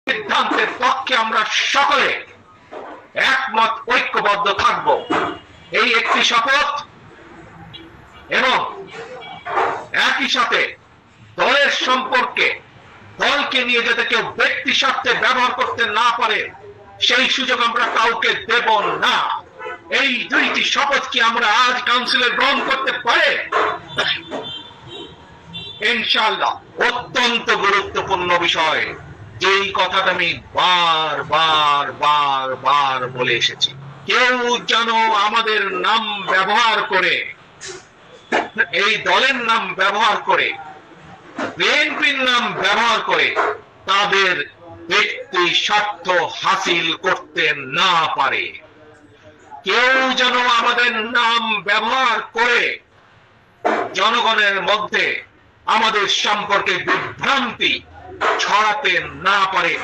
সিদ্ধান্তের পক্ষে আমরা সকলে একমত ঐক্যবদ্ধ থাকব। এই একটি শপথ এবং একই সাথে দলের সম্পর্কে দলকে নিয়ে যাতে কেউ ব্যক্তি স্বার্থে ব্যবহার করতে না পারে সেই সুযোগ আমরা কাউকে দেব না। এই দুইটি শপথ কি আমরা আজ কাউন্সিলে গ্রহণ করতে পারে? ইনশাআল্লাহ। অত্যন্ত গুরুত্বপূর্ণ বিষয়, যেই কথাটা আমি বার বার বার বার বলে এসেছি, কেউ যেন আমাদের নাম ব্যবহার করে, এই দলের নাম ব্যবহার করে, বিএনপির নাম ব্যবহার করে তাদের ব্যক্তি স্বার্থ হাসিল করতে না পারে। কেউ যেন আমাদের নাম ব্যবহার করে জনগণের মধ্যে আমাদের সম্পর্কে বিভ্রান্তি ছড়াতে না পারে।